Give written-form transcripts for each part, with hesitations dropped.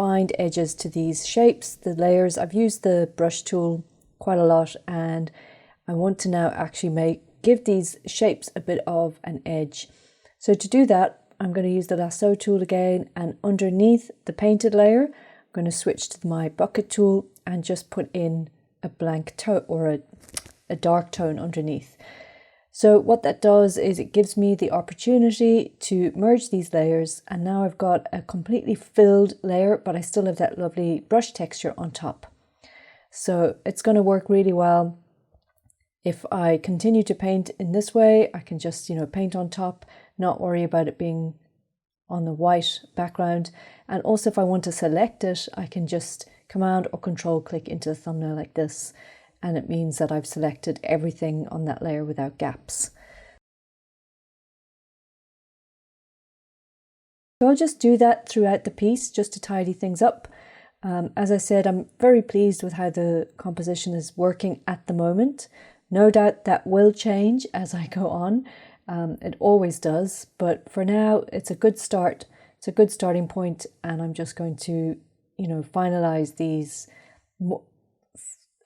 defined edges to these shapes, the layers. I've used the brush tool quite a lot, and I want to now actually give these shapes a bit of an edge. So to do that, I'm going to use the lasso tool again, and underneath the painted layer, I'm going to switch to my bucket tool and just put in a blank tone or a dark tone underneath. So what that does is it gives me the opportunity to merge these layers, and now I've got a completely filled layer, but I still have that lovely brush texture on top. So it's going to work really well. If I continue to paint in this way, I can just, paint on top, not worry about it being on the white background. And also if I want to select it, I can just Command or Control click into the thumbnail like this. And it means that I've selected everything on that layer without gaps. So I'll just do that throughout the piece just to tidy things up. As I said, I'm very pleased with how the composition is working at the moment. No doubt that will change as I go on. It always does, but for now it's a good start. It's a good starting point, and I'm just going to, finalize these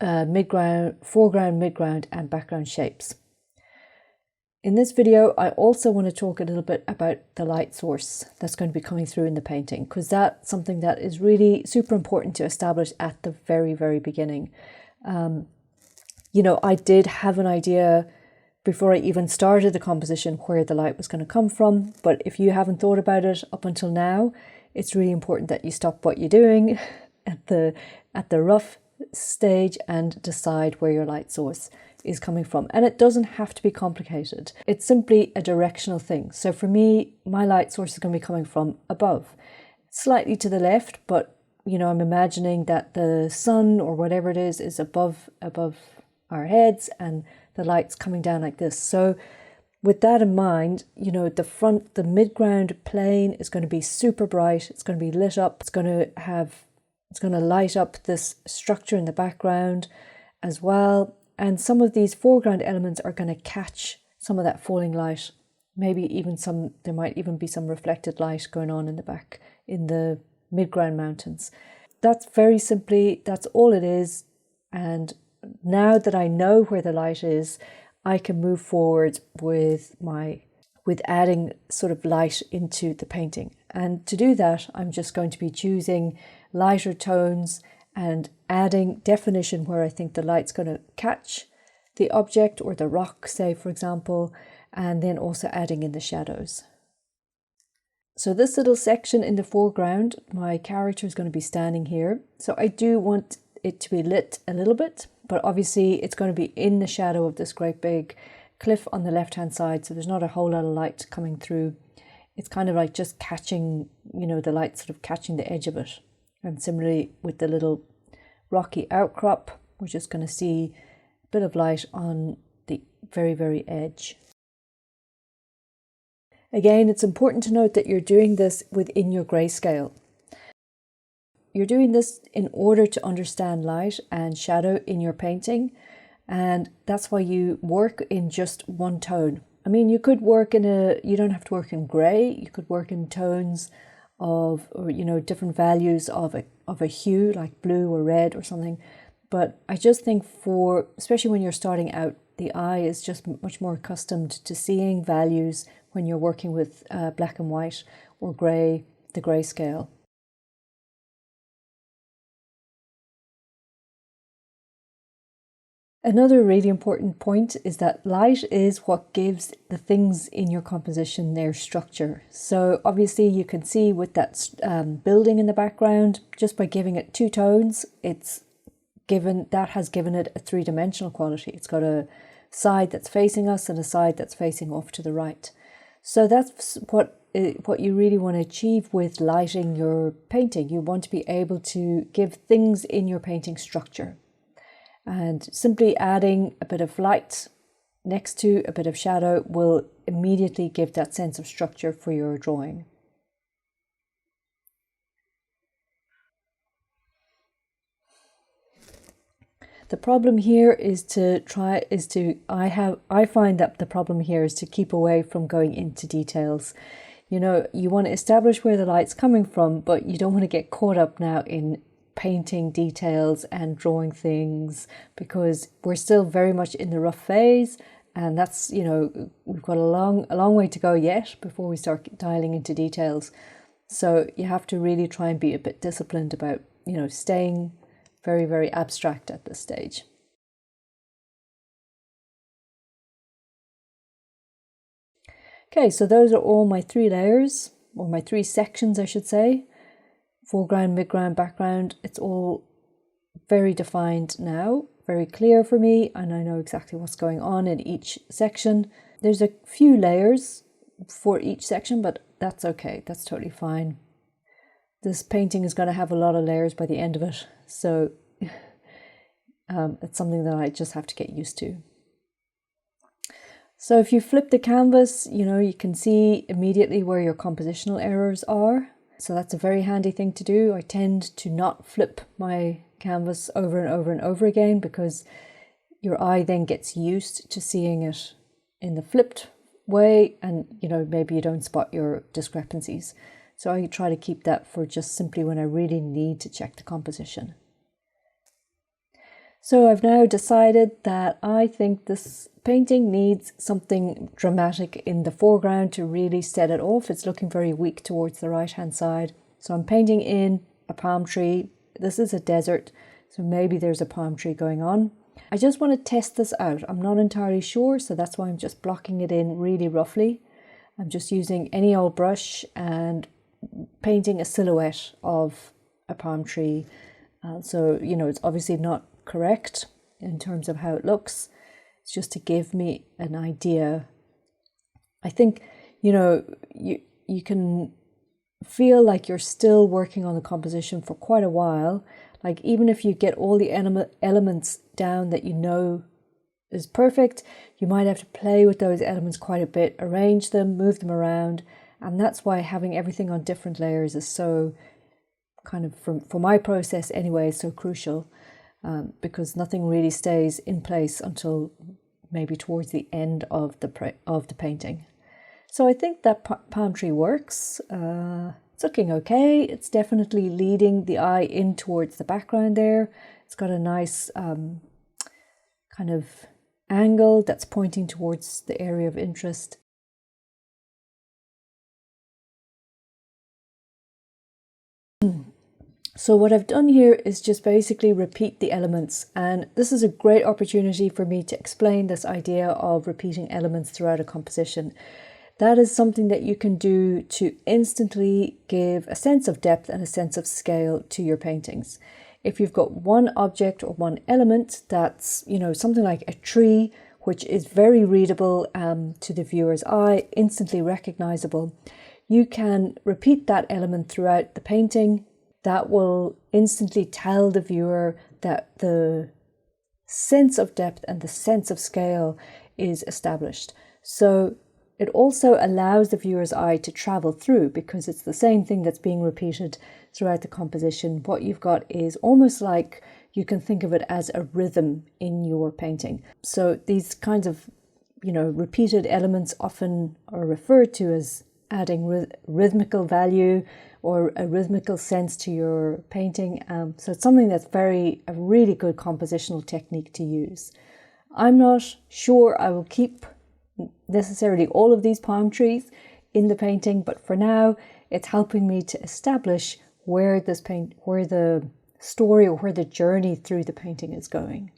foreground, midground and background shapes. In this video, I also want to talk a little bit about the light source that's going to be coming through in the painting, because that's something that is really super important to establish at the very, very beginning. I did have an idea before I even started the composition where the light was going to come from, but if you haven't thought about it up until now, it's really important that you stop what you're doing at the rough stage and decide where your light source is coming from. And it doesn't have to be complicated. It's simply a directional thing. So for me, my light source is going to be coming from above, slightly to the left, but I'm imagining that the sun or whatever it is above our heads, and the light's coming down like this. So with that in mind, the midground plane is going to be super bright. It's going to be lit up. It's going to light up this structure in the background as well. And some of these foreground elements are going to catch some of that falling light. Maybe even there might even be some reflected light going on in the back, in the midground mountains. That's very simply, that's all it is. And now that I know where the light is, I can move forward with adding sort of light into the painting. And to do that, I'm just going to be choosing lighter tones and adding definition where I think the light's going to catch the object or the rock, say, for example, and then also adding in the shadows. So this little section in the foreground, my character is going to be standing here. So I do want it to be lit a little bit, but obviously it's going to be in the shadow of this great big cliff on the left hand side, so there's not a whole lot of light coming through. It's kind of like just catching, the light sort of catching the edge of it. And similarly with the little rocky outcrop, we're just going to see a bit of light on the very, very edge. Again, it's important to note that you're doing this within your grayscale. You're doing this in order to understand light and shadow in your painting, and that's why you work in just one tone. I mean, you could work you don't have to work in grey, you could work in tones of, or different values of a hue, like blue or red or something. But I just think especially when you're starting out, the eye is just much more accustomed to seeing values when you're working with black and white or grey, the grayscale. Another really important point is that light is what gives the things in your composition their structure. So obviously you can see with that building in the background, just by giving it two tones, that has given it a three-dimensional quality. It's got a side that's facing us and a side that's facing off to the right. So that's what you really want to achieve with lighting your painting. You want to be able to give things in your painting structure. And simply adding a bit of light next to a bit of shadow will immediately give that sense of structure for your drawing. The problem here is I find that the problem here is to keep away from going into details. You know, you want to establish where the light's coming from, but you don't want to get caught up now in painting details and drawing things, because we're still very much in the rough phase, and that's, you know, we've got a long way to go yet before we start dialing into details. So you have to really try and be a bit disciplined about, you know, staying very, very abstract at this stage. Okay, so those are all my 3 layers, or my 3 sections, I should say. Foreground, midground, background. It's all very defined now, very clear for me, and I know exactly what's going on in each section. There's a few layers for each section, but that's okay. That's totally fine. This painting is going to have a lot of layers by the end of it, so it's something that I just have to get used to. So if you flip the canvas, you know, you can see immediately where your compositional errors are. So that's a very handy thing to do. I tend to not flip my canvas over and over and over again, because your eye then gets used to seeing it in the flipped way, and, you know, maybe you don't spot your discrepancies. So I try to keep that for just simply when I really need to check the composition. So I've now decided that I think this painting needs something dramatic in the foreground to really set it off. It's looking very weak towards the right hand side. So I'm painting in a palm tree. This is a desert, so maybe there's a palm tree going on. I just want to test this out. I'm not entirely sure, so that's why I'm just blocking it in really roughly. I'm just using any old brush and painting a silhouette of a palm tree. So, you know, it's obviously not correct in terms of how it looks. It's just to give me an idea. I think, you know, you can feel like you're still working on the composition for quite a while. Like, even if you get all the elements down that you know is perfect, you might have to play with those elements quite a bit, arrange them, move them around. And that's why having everything on different layers is so kind of, for my process anyway, so crucial. Because nothing really stays in place until maybe towards the end of the painting. So I think that palm tree works. It's looking okay. It's definitely leading the eye in towards the background there. It's got a nice kind of angle that's pointing towards the area of interest. So what I've done here is just basically repeat the elements, and this is a great opportunity for me to explain this idea of repeating elements throughout a composition. That is something that you can do to instantly give a sense of depth and a sense of scale to your paintings. If you've got one object or one element that's, you know, something like a tree, which is very readable to the viewer's eye, instantly recognizable, you can repeat that element throughout the painting. That will instantly tell the viewer that the sense of depth and the sense of scale is established. So it also allows the viewer's eye to travel through, because it's the same thing that's being repeated throughout the composition. What you've got is almost like, you can think of it as a rhythm in your painting. So these kinds of, you know, repeated elements often are referred to as adding rhythmical value or a rhythmical sense to your painting. So it's something that's a really good compositional technique to use. I'm not sure I will keep necessarily all of these palm trees in the painting, but for now it's helping me to establish where the story or where the journey through the painting is going.